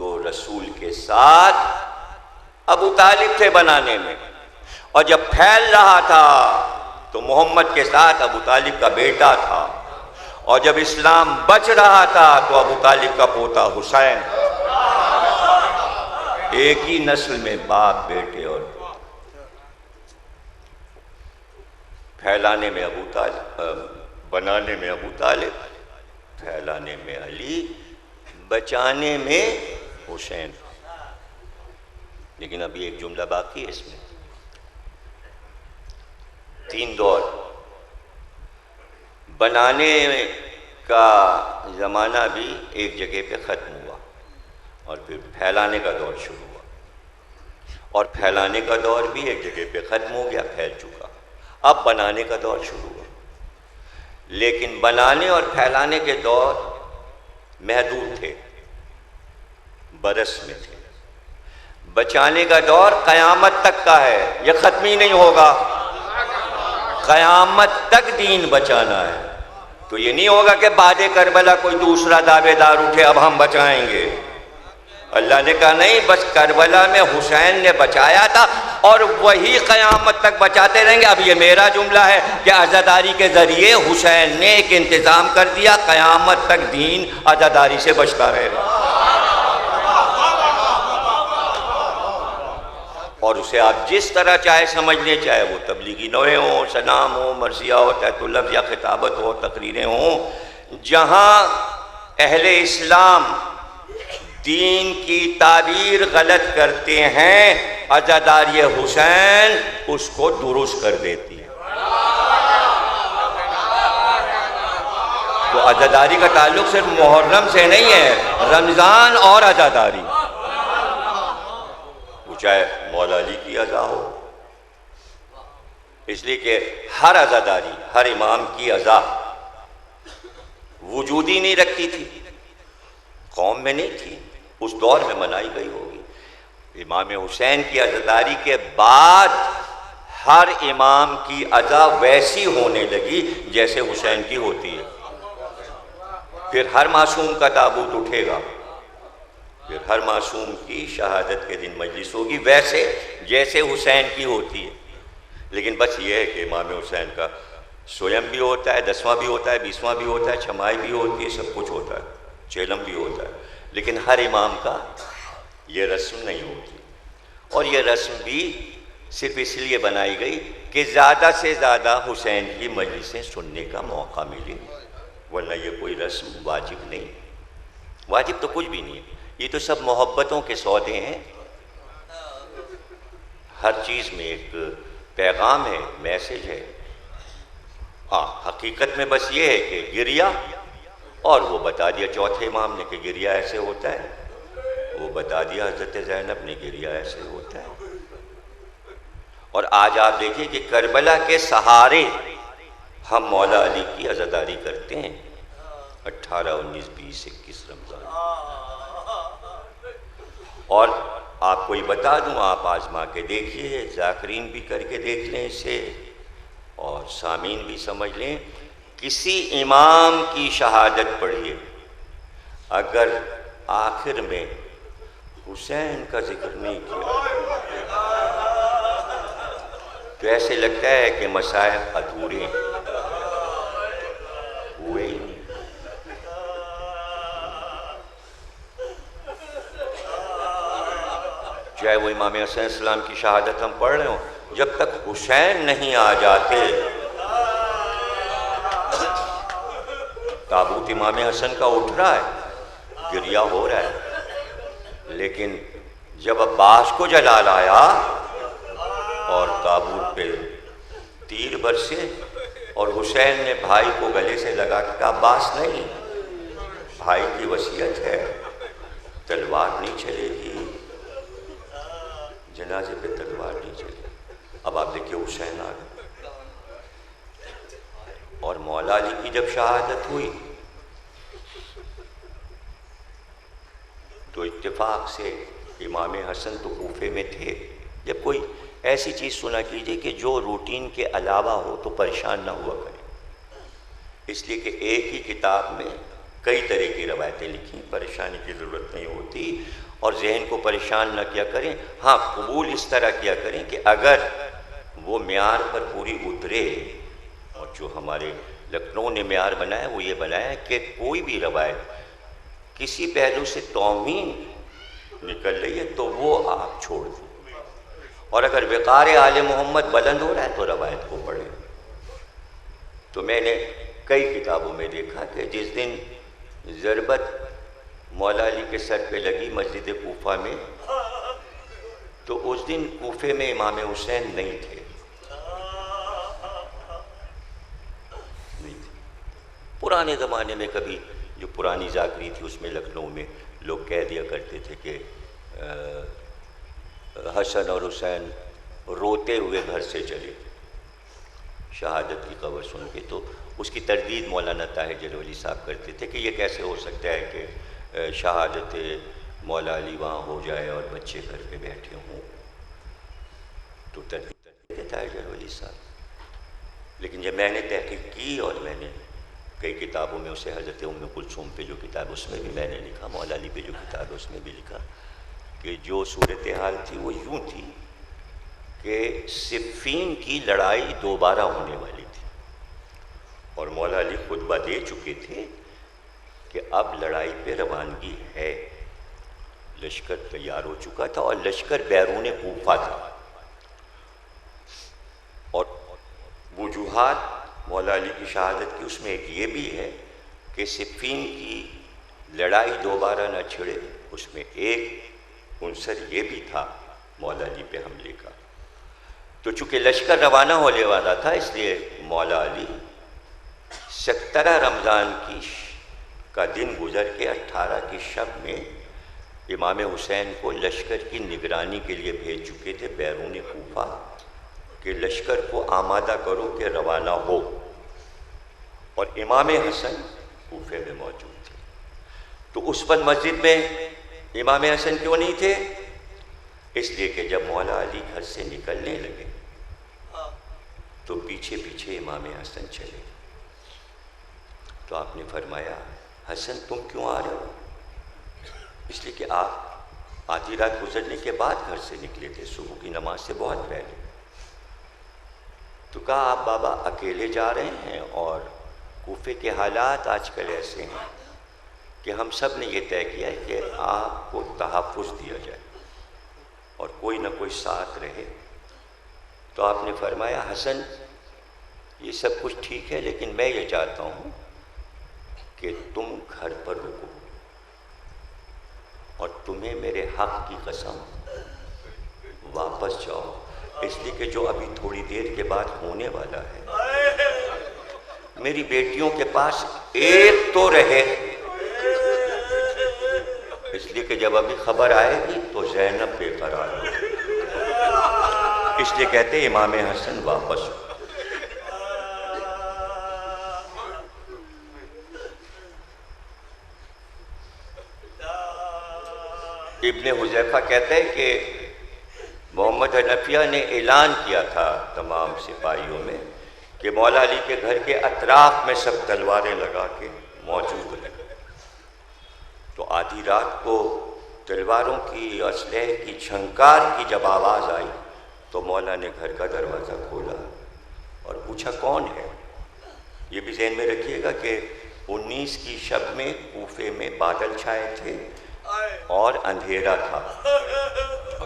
تو رسول کے ساتھ ابو طالب تھے بنانے میں، اور جب پھیل رہا تھا تو محمد کے ساتھ ابو طالب کا بیٹا تھا، اور جب اسلام بچ رہا تھا تو ابو طالب کا پوتا حسین، ایک ہی نسل میں باپ بیٹے اور پھیلانے میں ابو طالب، بنانے میں ابو طالب، پھیلانے میں علی، بچانے میں حسین۔ لیکن ابھی ایک جملہ باقی ہے اس میں، 3 دور، بنانے کا زمانہ بھی ایک جگہ پہ ختم ہوا، اور پھر پھیلانے کا دور شروع ہوا، اور پھیلانے کا دور بھی ایک جگہ پہ ختم ہو گیا، پھیل چکا، اب بنانے کا دور شروع ہوا۔ لیکن بنانے اور پھیلانے کے دور محدود تھے، برس میں تھے، بچانے کا دور قیامت تک کا ہے، یہ ختم ہی نہیں ہوگا، قیامت تک دین بچانا ہے۔ تو یہ نہیں ہوگا کہ بعد کربلا کوئی دوسرا دعوے دار اٹھے اب ہم بچائیں گے۔ اللہ نے کہا نہیں، بس کربلا میں حسین نے بچایا تھا اور وہی قیامت تک بچاتے رہیں گے۔ اب یہ میرا جملہ ہے کہ عزاداری کے ذریعے حسین نے ایک انتظام کر دیا، قیامت تک دین عزاداری سے بچتا رہے گا، اور اسے آپ جس طرح چاہے سمجھ لیں، چاہے وہ تبلیغی نوعے ہوں، سلام ہو، مرثیہ ہو، تحت اللفظ یا خطابت ہو، تقریریں ہوں، جہاں اہل اسلام دین کی تعبیر غلط کرتے ہیں، عزاداری حسین اس کو درست کر دیتی ہے۔ تو عزاداری کا تعلق صرف محرم سے نہیں ہے، رمضان اور عزاداری، وہ چاہے مولا علی کی عزا ہو، اس لیے کہ ہر عزاداری، ہر امام کی عزا وجود ہی نہیں رکھتی تھی، قوم میں نہیں تھی، اس دور میں منائی گئی ہوگی۔ امام حسین کی عزاداری کے بعد ہر امام کی عزا ویسی ہونے لگی جیسے حسین کی ہوتی ہے۔ پھر ہر معصوم کا تابوت اٹھے گا، پھر ہر معصوم کی شہادت کے دن مجلس ہوگی ویسے جیسے حسین کی ہوتی ہے۔ لیکن بس یہ ہے کہ امام حسین کا سویم بھی ہوتا ہے، 10واں بھی ہوتا ہے، 20واں بھی ہوتا ہے، چھمائی بھی ہوتی ہے، سب کچھ ہوتا ہے، چیلم بھی ہوتا ہے، لیکن ہر امام کا یہ رسم نہیں ہوتی۔ اور یہ رسم بھی صرف اس لیے بنائی گئی کہ زیادہ سے زیادہ حسین کی مجلسیں سننے کا موقع ملے، ورنہ یہ کوئی رسم واجب نہیں، واجب تو کچھ بھی نہیں ہے، یہ تو سب محبتوں کے سودے ہیں۔ ہر چیز میں ایک پیغام ہے، میسج ہے۔ حقیقت میں بس یہ ہے کہ گریا، اور وہ بتا دیا چوتھے امام نے کہ گریا ایسے ہوتا ہے، وہ بتا دیا حضرت زینب نے گریا ایسے ہوتا ہے۔ اور آج آپ دیکھیں کہ کربلا کے سہارے ہم مولا علی کی عزاداری کرتے ہیں، 18، 19، 20، 21 رمضان۔ اور آپ کو یہ بتا دوں، آپ آزما کے دیکھیے، ذاکرین بھی کر کے دیکھ لیں اسے، اور سامعین بھی سمجھ لیں، کسی امام کی شہادت پڑھیے، اگر آخر میں حسین کا ذکر نہیں کیا تو ایسے لگتا ہے کہ مسائل ادھورے ہوئے ہی نہیں۔ چاہے وہ امام حسین علیہ السلام کی شہادت ہم پڑھ رہے ہوں، جب تک حسین نہیں آ جاتے، تابوت امام حسن کا اٹھ رہا ہے، گریا ہو رہا ہے، لیکن جب عباس کو جلال آیا اور تابوت پہ تیر برسے اور حسین نے بھائی کو گلے سے لگا کے کہا عباس نہیں، بھائی کی وصیت ہے، تلوار نہیں چلے گی، جنازے پہ تلوار نہیں چلے گی۔ اب آپ دیکھیے حسین آ گئے، اور مولا علی کی جب شہادت ہوئی تو اتفاق سے امام حسن تو کوفے میں تھے۔ جب کوئی ایسی چیز سنا کیجئے کہ جو روٹین کے علاوہ ہو تو پریشان نہ ہوا کرے، اس لیے کہ ایک ہی کتاب میں کئی طرح کی روایتیں لکھی، پریشانی کی ضرورت نہیں ہوتی۔ اور ذہن کو پریشان نہ کیا کریں. ہاں قبول اس طرح کیا کریں کہ اگر وہ معیار پر پوری اترے، اور جو ہمارے لکھنؤ نے معیار بنایا وہ یہ بنایا ہے کہ کوئی بھی روایت کسی پہلو سے توہین نکل رہی ہے تو وہ آپ چھوڑ دیں، اور اگر وقار آل محمد بلند ہو رہا ہے تو روایت کو پڑھیں. تو میں نے کئی کتابوں میں دیکھا کہ جس دن ضربت مولا علی کے سر پہ لگی مسجد کوفہ میں، تو اس دن کوفے میں امام حسین نہیں تھے. پرانے زمانے میں کبھی جو پرانی ذاکری تھی اس میں لکھنؤ میں لوگ کہہ دیا کرتے تھے کہ حسن اور حسین روتے ہوئے گھر سے چلے شہادت کی خبر سن کے. تو اس کی تردید مولانا طاہر جلولی صاحب کرتے تھے کہ یہ کیسے ہو سکتا ہے کہ شہادت مولا علی وہاں ہو جائے اور بچے گھر پہ بیٹھے ہوں. تو تردید تھے طاہر جلولی صاحب. لیکن جب میں نے تحقیق کی اور میں نے کئی کتابوں میں اسے حضرت ام کلثوم پہ جو کتاب اس میں بھی میں نے لکھا، مولا علی پہ جو کتاب ہے اس میں بھی لکھا کہ جو صورتحال تھی وہ یوں تھی کہ صفین کی لڑائی دوبارہ ہونے والی تھی، اور مولا علی خطبہ دے چکے تھے کہ اب لڑائی پہ روانگی ہے. لشکر تیار ہو چکا تھا اور لشکر بیرون کوفہ تھا، اور وجوہات مولا علی کی شہادت کی اس میں ایک یہ بھی ہے کہ صفین کی لڑائی دوبارہ نہ چھڑے. اس میں ایک عنصر یہ بھی تھا مولا علی پہ حملے کا. تو چونکہ لشکر روانہ ہونے والا تھا اس لیے مولا علی 17 رمضان کا دن گزر کے 18 کی شب میں امام حسین کو لشکر کی نگرانی کے لیے بھیج چکے تھے بیرون کوفہ کہ لشکر کو آمادہ کرو کہ روانہ ہو. اور امام حسن کوفے میں موجود تھے. تو اس وقت مسجد میں امام حسن کیوں نہیں تھے؟ اس لیے کہ جب مولا علی گھر سے نکلنے لگے تو پیچھے پیچھے امام حسن چلے. تو آپ نے فرمایا حسن تم کیوں آ رہے ہو؟ اس لیے کہ آپ آدھی رات گزرنے کے بعد گھر سے نکلے تھے صبح کی نماز سے بہت پہلے. تو کہا آپ بابا اکیلے جا رہے ہیں اور کوفے کے حالات آج کل ایسے ہیں کہ ہم سب نے یہ طے کیا ہے کہ آپ کو تحفظ دیا جائے اور کوئی نہ کوئی ساتھ رہے. تو آپ نے فرمایا حسن یہ سب کچھ ٹھیک ہے لیکن میں یہ چاہتا ہوں کہ تم گھر پر رکو اور تمہیں میرے حق کی قسم واپس جاؤ، اس لیے کہ جو ابھی تھوڑی دیر کے بعد ہونے والا ہے میری بیٹیوں کے پاس ایک تو رہے، اس لیے کہ جب ابھی خبر آئے گی تو زینب بے قرار ہو، اس لیے کہتے امام حسن واپس ہو. ابن حذیفہ کہتے ہیں کہ محمد حنفیہ نے اعلان کیا تھا تمام سپاہیوں میں کہ مولا علی کے گھر کے اطراف میں سب تلواریں لگا کے موجود رہیں. تو آدھی رات کو تلواروں کی اسلحے کی جھنکار کی جب آواز آئی تو مولا نے گھر کا دروازہ کھولا اور پوچھا کون ہے. یہ بھی ذہن میں رکھیے گا کہ 19 کی شب میں کوفے میں بادل چھائے تھے اور اندھیرا تھا،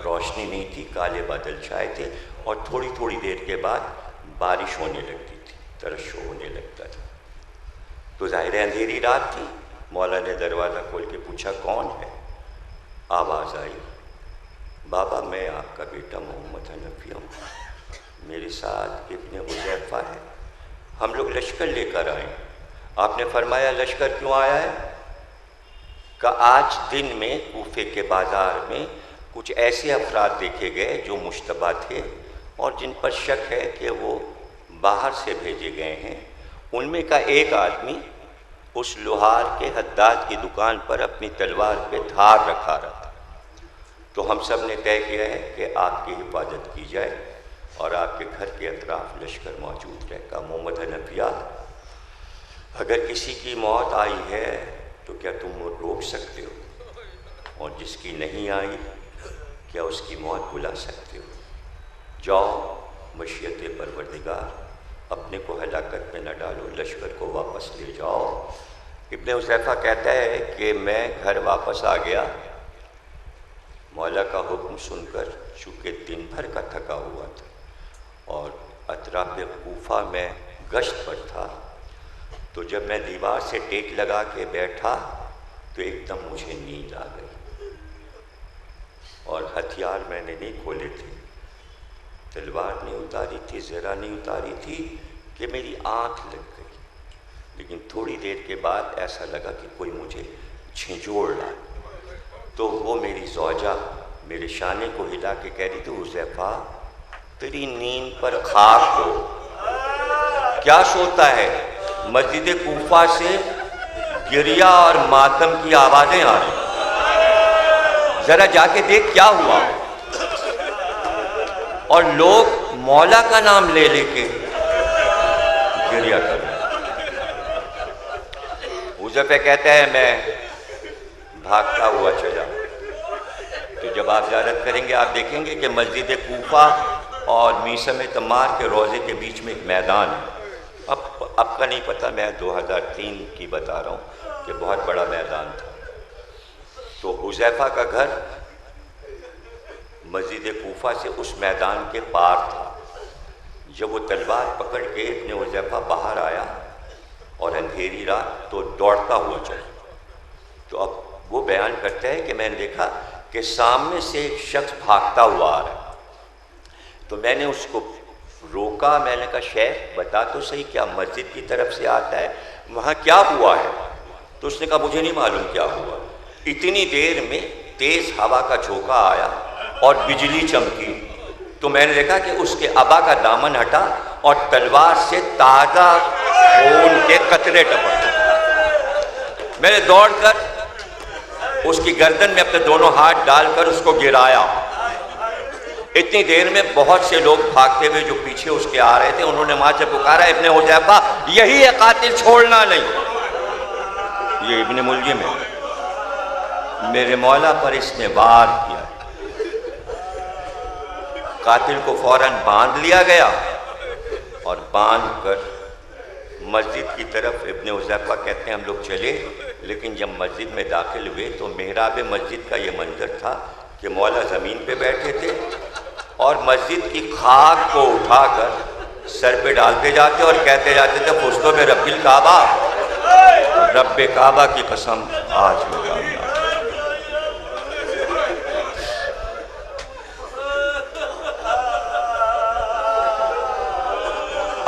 روشنی نہیں تھی، کالے بادل چھائے تھے اور تھوڑی تھوڑی دیر کے بعد بارش ہونے لگتی تھی، ترشح ہونے لگتا تھا. تو ظاہر اندھیری رات تھی. مولا نے دروازہ کھول کے پوچھا کون ہے. آواز آئی بابا میں آپ کا بیٹا محمد حنفیہ ہوں، میرے ساتھ ابن حذیفہ ہے، ہم لوگ لشکر لے کر آئے. آپ نے فرمایا لشکر کیوں آیا ہے؟ کہ آج دن میں کوفے کے بازار میں کچھ ایسے افراد دیکھے گئے جو مشتبہ تھے اور جن پر شک ہے کہ وہ باہر سے بھیجے گئے ہیں. ان میں کا ایک آدمی اس لوہار کے حداد کی دکان پر اپنی تلوار پہ دھار رکھا رہا تھا. تو ہم سب نے طے کیا ہے کہ آپ کی حفاظت کی جائے اور آپ کے گھر کے اطراف لشکر موجود رہے گا. محمد حنفیہ اگر کسی کی موت آئی ہے تو کیا تم وہ روک سکتے ہو؟ اور جس کی نہیں آئی کیا اس کی موت بلا سکتے ہو؟ جاؤ مشیت پروردگار، اپنے کو ہلاکت میں نہ ڈالو، لشکر کو واپس لے جاؤ۔ ابن حذیفہ کہتا ہے کہ میں گھر واپس آ گیا مولا کا حکم سن کر، چونکہ دن بھر کا تھکا ہوا تھا اور اطراف کوفہ میں گشت پر تھا، تو جب میں دیوار سے ٹیک لگا کے بیٹھا تو ایک دم مجھے نیند آ گئی، اور ہتھیار میں نے نہیں کھولے تھے، تلوار نہیں اتاری تھی، زرہ نہیں اتاری تھی کہ میری آنکھ لگ گئی، لیکن تھوڑی دیر کے بعد ایسا لگا کہ کوئی مجھے جھنجھوڑ رہا، تو وہ میری زوجہ میرے شانے کو ہلا کے کہہ رہی تھی حذیفہ تیری نیند پر خاک ہو، کیا سوتا ہے؟ مسجد کوفہ سے گریہ اور ماتم کی آوازیں آ رہی، ذرا جا کے دیکھ کیا ہوا، اور لوگ مولا کا نام لے لے کے گریہ کر رہے۔ حذیفہ کہتا ہے میں بھاگتا ہوا چلا، تو جب آپ زیارت کریں گے آپ دیکھیں گے کہ مسجد کوفہ اور میثم تمار کے روضے کے بیچ میں ایک میدان ہے، اب کا نہیں پتہ، میں 2003 کی بتا رہا ہوں کہ بہت بڑا میدان تھا۔ تو حذیفہ کا گھر مسجد کوفہ سے اس میدان کے پار تھا۔ جب وہ تلوار پکڑ کے ابن حذیفہ باہر آیا اور اندھیری رات تو دوڑتا ہوا چلا، تو اب وہ بیان کرتا ہے کہ میں نے دیکھا کہ سامنے سے ایک شخص بھاگتا ہوا آ رہا ہے، تو میں نے اس کو روکا، میں نے کہا شیخ بتا تو صحیح کیا مسجد کی طرف سے آتا ہے، وہاں کیا ہوا ہے؟ تو اس نے کہا مجھے نہیں معلوم کیا ہوا۔ اتنی دیر میں تیز ہوا کا جھونکا آیا اور بجلی چمکی، تو میں نے دیکھا کہ اس کے ابا کا دامن ہٹا اور تلوار سے تازہ خون کے قطرے ٹپکے۔ میں نے دوڑ کر اس کی گردن میں اپنے دونوں ہاتھ ڈال کر اس کو گرایا۔ اتنی دیر میں بہت سے لوگ بھاگتے ہوئے جو پیچھے اس کے آ رہے تھے انہوں نے وہاں سے پکارا ابن حذیفہ یہی ہے قاتل، چھوڑنا نہیں۔ یہ ابن ملجم ہے، میرے مولا پر اس نے وار کیا، قاتل کو فوراً باندھ لیا گیا اور باندھ کر مسجد کی طرف ابن حذیفہ کہتے ہیں ہم لوگ چلے، لیکن جب مسجد میں داخل ہوئے تو محراب مسجد کا یہ منظر تھا کہ مولا زمین پہ بیٹھے تھے اور مسجد کی خاک کو اٹھا کر سر پہ ڈالتے جاتے اور کہتے جاتے تھے فزتو برب الکعبہ، رب کعبہ کی قسم آج میں کامیاب۔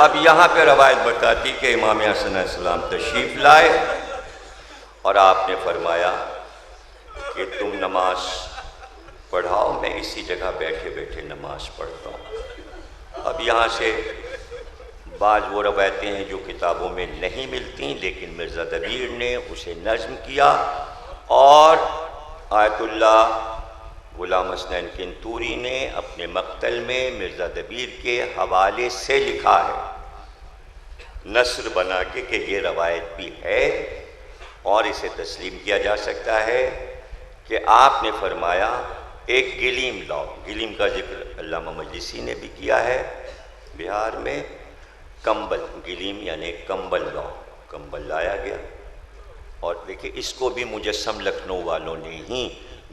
اب یہاں پہ روایت بتاتی کہ امام حسن علیہ السلام تشریف لائے اور آپ نے فرمایا کہ تم نماز پڑھاؤ، میں اسی جگہ بیٹھے بیٹھے نماز پڑھتا ہوں۔ اب یہاں سے بعض وہ روایتیں ہیں جو کتابوں میں نہیں ملتی، لیکن مرزا دبیر نے اسے نظم کیا اور آیت اللہ غلام حسنین کنتوری نے اپنے مقتل میں مرزا دبیر کے حوالے سے لکھا ہے نثر بنا کے کہ یہ روایت بھی ہے اور اسے تسلیم کیا جا سکتا ہے کہ آپ نے فرمایا ایک گلیم لاؤ۔ گلیم کا ذکر علامہ مجلسی نے بھی کیا ہے بہار میں، کمبل، گلیم یعنی کمبل لاؤ، کمبل لایا گیا۔ اور دیکھیں اس کو بھی مجسم لکھنؤ والوں نے ہی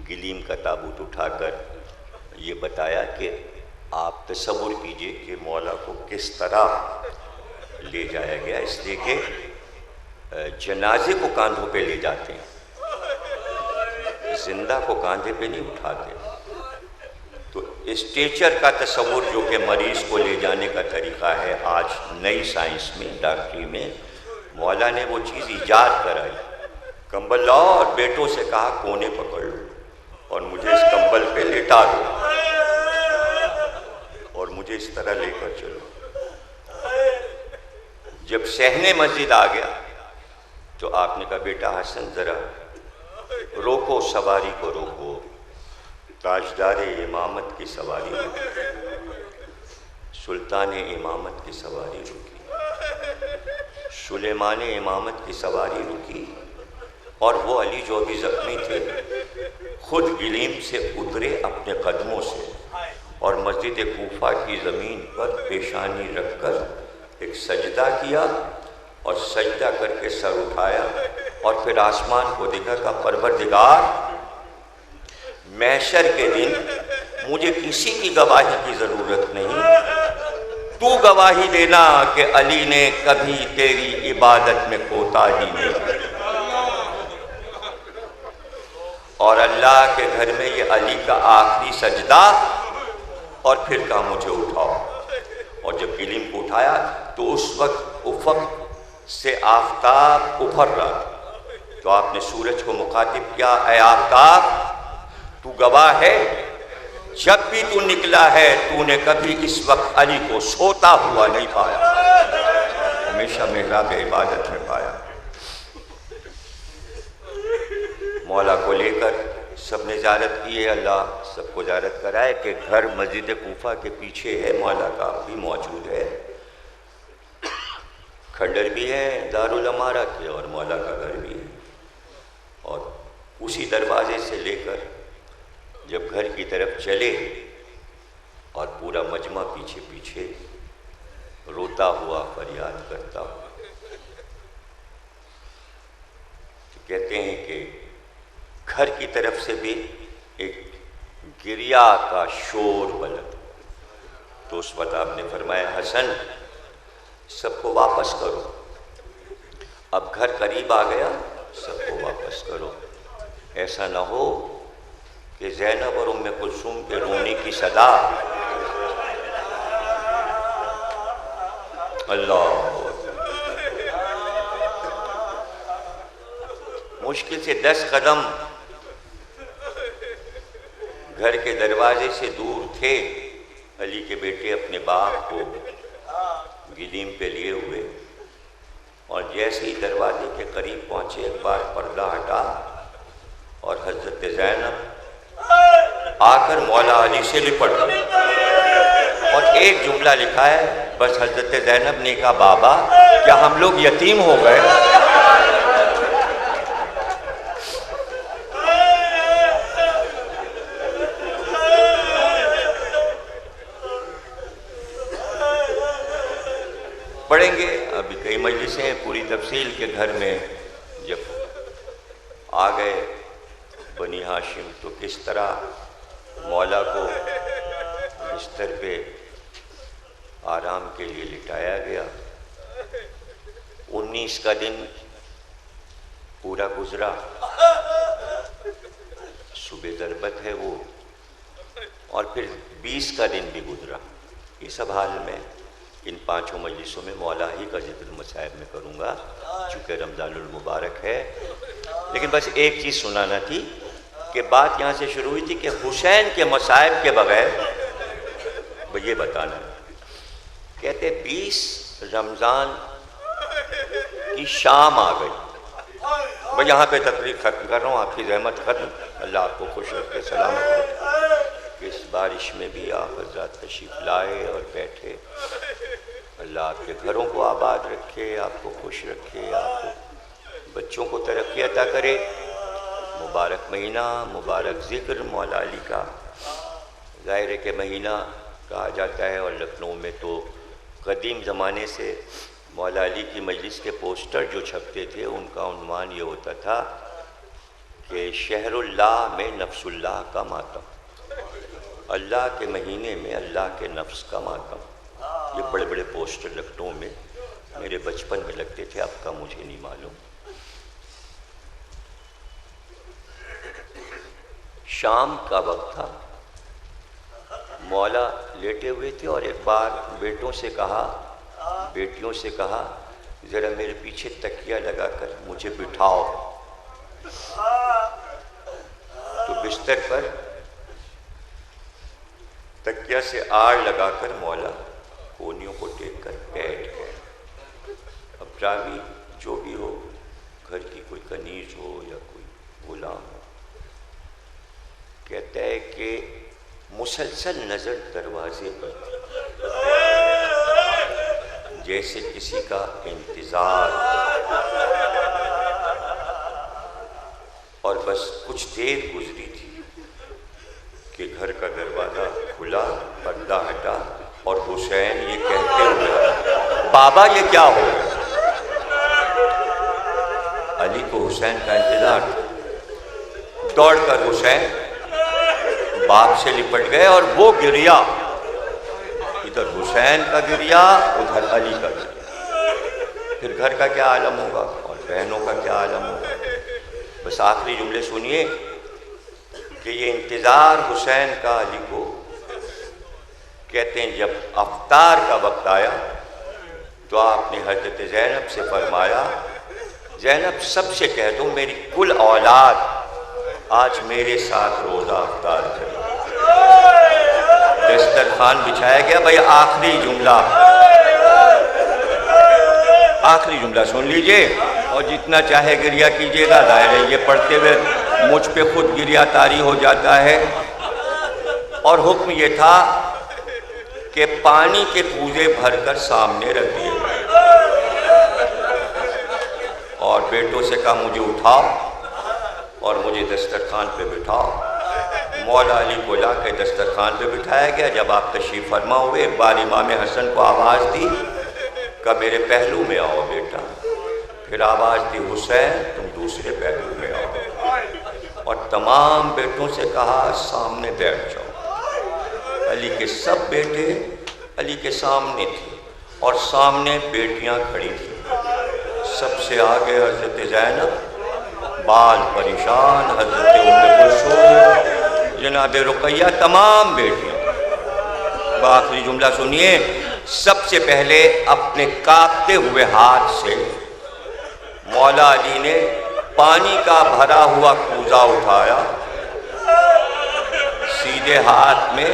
گلیم کا تابوت اٹھا کر یہ بتایا کہ آپ تصور کیجئے کہ مولا کو کس طرح لے جایا گیا، اس لیے کہ جنازے کو کاندھوں پہ لے جاتے ہیں، زندہ کو کاندھے پہ نہیں اٹھاتے۔ تو اسٹیچر کا تصور جو کہ مریض کو لے جانے کا طریقہ ہے آج نئی سائنس میں، ڈاکٹری میں، مولا نے وہ چیز ایجاد کرائی۔ کمبل لاؤ اور بیٹوں سے کہا کونے پکڑ لو اور مجھے اس کمبل پہ لٹا دو اور مجھے اس طرح لے کر چلو۔ جب صحن مسجد آ گیا تو آپ نے کہا بیٹا حسن ذرا روکو، سواری کو روکو، تاجدار امامت کی سواری روکی، سلطان امامت کی سواری روکی، سلیمان امامت کی سواری روکی، اور وہ علی جو بھی زخمی تھے خود گلیم سے اترے اپنے قدموں سے اور مسجد کوفہ کی زمین پر پیشانی رکھ کر ایک سجدہ کیا اور سجدہ کر کے سر اٹھایا اور پھر آسمان کو دیکھا کہ پروردگار، محشر کے دن مجھے کسی کی گواہی کی ضرورت نہیں، تو گواہی دینا کہ علی نے کبھی تیری عبادت میں کوتاہی نہیں کی۔ اور اللہ کے گھر میں یہ علی کا آخری سجدہ، اور پھر کہا مجھے اٹھاؤ، اور جب گلیم کو اٹھایا تو اس وقت افق سے آفتاب ابھر رہا، تو آپ نے سورج کو مخاطب کیا، اے آفتاب تو گواہ ہے، جب بھی تو نکلا ہے تو نے کبھی اس وقت علی کو سوتا ہوا نہیں پایا، ہمیشہ محراب عبادت میں پایا۔ مولا کو لے کر سب نے زیارت کی ہے، اللہ سب کو زیارت کرائے کہ گھر مسجد کوفہ کے پیچھے ہے، مولا کا بھی موجود ہے، کھنڈر بھی ہے دارالامارہ کے اور مولا کا گھر بھی ہے، اور اسی دروازے سے لے کر جب گھر کی طرف چلے اور پورا مجمع پیچھے پیچھے روتا ہوا فریاد کرتا ہوا، تو کہتے ہیں کہ گھر کی طرف سے بھی ایک گریا کا شور بلند، تو اس وقت آپ نے فرمایا حسن سب کو واپس کرو، اب گھر قریب آ گیا، سب کو واپس کرو، ایسا نہ ہو کہ زینب اور ام کلثوم کے رونے کی صدا اللہ مشکل سے 10 قدم گھر کے دروازے سے دور تھے، علی کے بیٹے اپنے باپ کو گلیم پہ لیے ہوئے، اور جیسے ہی دروازے کے قریب پہنچے ایک بار پردہ ہٹا اور حضرت زینب آ کر مولا علی سے لپٹ گئی، اور ایک جملہ لکھا ہے بس حضرت زینب نے کہا بابا کیا ہم لوگ یتیم ہو گئے؟ پڑھیں گے ابھی کئی مجلسیں ہیں پوری تفصیل کے گھر میں جب آ گئے بنی ہاشم تو کس طرح مولا کو بستر پہ آرام کے لیے لٹایا گیا۔ 19 کا دن پورا گزرا، صبح ضربت ہے وہ، اور پھر 20 کا دن بھی گزرا۔ یہ سب حال میں ان 5 مجلسوں میں مولا ہی کا ذکر مصائب میں کروں گا چونکہ رمضان المبارک ہے، لیکن بس ایک چیز سنانا تھی کہ بات یہاں سے شروع ہوئی تھی کہ حسین کے مصائب کے بغیر یہ بتانا، کہتے 20 رمضان کی شام آ گئی، میں یہاں پہ تقریر ختم کر رہا ہوں، آپ کی زحمت ختم، اللہ آپ کو خوش رکھے، سلامت رکھے، اس بارش میں بھی آپ حضرات تشریف لائے اور بیٹھے، اللہ آپ کے گھروں کو آباد رکھے، آپ کو خوش رکھے، آپ کو بچوں کو ترقی عطا کرے۔ مبارک مہینہ، مبارک ذکر مولا علی کا، ظاہر ہے کہ مہینہ کہا جاتا ہے، اور لکھنؤ میں تو قدیم زمانے سے مولا علی کی مجلس کے پوسٹر جو چھپتے تھے ان کا عنوان یہ ہوتا تھا کہ شہر اللہ میں نفس اللہ کا ماتم، اللہ کے مہینے میں اللہ کے نفس کا ماتم۔ یہ بڑے بڑے پوسٹر لکھنؤ میں میرے بچپن میں لگتے تھے، اب کا مجھے نہیں معلوم۔ شام کا وقت تھا، مولا لیٹے ہوئے تھے اور ایک بار بیٹیوں سے کہا ذرا میرے پیچھے تکیہ لگا کر مجھے بٹھاؤ، تو بستر پر تکیہ سے آڑ لگا کر مولا کونیوں کو ٹیک کر بیٹھ گئے۔ اب راوی جو بھی ہو، گھر کی کوئی کنیز ہو یا کوئی غلام ہو، کہتا ہے کہ مسلسل نظر دروازے پر جیسے کسی کا انتظار، اور بس کچھ دیر گزری تھی کہ گھر کا دروازہ کھلا، پردہ ہٹا اور حسین یہ کہتے ہوئے، بابا یہ کیا ہو؟ علی کو حسین کا انتظار تھا۔ دوڑ کر حسین باپ سے لپٹ گئے اور وہ گریا، ادھر حسین کا گریا، ادھر علی کا گریا۔ پھر گھر کا کیا عالم ہوگا اور بہنوں کا کیا عالم ہوگا۔ بس آخری جملے سنیے کہ یہ انتظار حسین کا علی کو، کہتے ہیں جب افطار کا وقت آیا تو آپ نے حضرت زینب سے فرمایا، زینب سب سے کہہ دو میری کل اولاد آج میرے ساتھ روزہ افطار کرے۔ دسترخوان بچھایا گیا۔ بھائی آخری جملہ سن لیجئے اور جتنا چاہے گریا کیجئے گا، ظاہر ہے یہ پڑھتے ہوئے مجھ پہ خود گریا طاری ہو جاتا ہے۔ اور حکم یہ تھا کہ پانی کے کوزے بھر کر سامنے رکھ دیے اور بیٹوں سے کہا مجھے اٹھاؤ اور مجھے دسترخوان پہ بٹھاؤ۔ مولا علی کو لا کے دسترخوان پہ بٹھایا گیا۔ جب آپ تشریف فرما ہوئے، ایک بار امام حسن کو آواز دی کہ میرے پہلو میں آؤ بیٹا، پھر آواز دی حسین تم دوسرے پہلو میں آؤ، اور تمام بیٹوں سے کہا سامنے بیٹھ جاؤ۔ علی کے سب بیٹے علی کے سامنے تھے اور سامنے بیٹیاں کھڑی تھیں۔ سب سے آگے حضرت زینب، بال پریشان حضرت ام کلثوم، جناب رقیہ، تمام بیٹیاں۔ آخری جملہ سنیے، سب سے پہلے اپنے کانپتے ہوئے ہاتھ سے مولا علی نے پانی کا بھرا ہوا کوزہ اٹھایا، سیدھے ہاتھ میں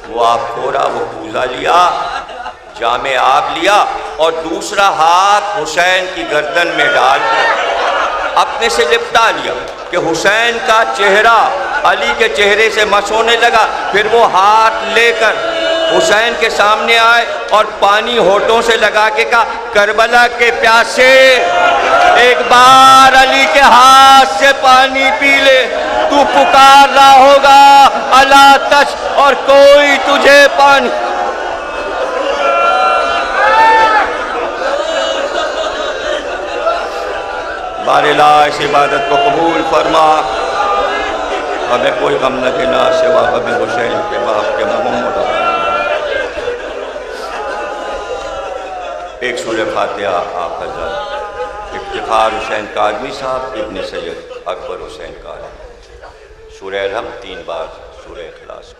وہ آب کھورا وہ کوزہ لیا، جام آب لیا، اور دوسرا ہاتھ حسین کی گردن میں ڈال اپنے سے لپٹا لیا کہ حسین کا چہرہ علی کے چہرے سے مس ہونے لگا۔ پھر وہ ہاتھ لے کر حسین کے سامنے آئے اور پانی ہونٹوں سے لگا کے کہا کربلا کے پیاسے ایک بار علی کے ہاتھ سے پانی پی لے، تو پکار رہا ہوگا الا تش، اور کوئی تجھے پانی۔ بار الہ اس عبادت کو قبول فرما، ہمیں کوئی غم نہ دینا سوا غم حسین کے باپ کے محمد۔ ایک سورہ فاتحہ آپ حضرت افتخار حسین کاظمی صاحب ابن سید اکبر حسین کاظمی، سورہ الحمد 3 بار، سورہ اخلاص۔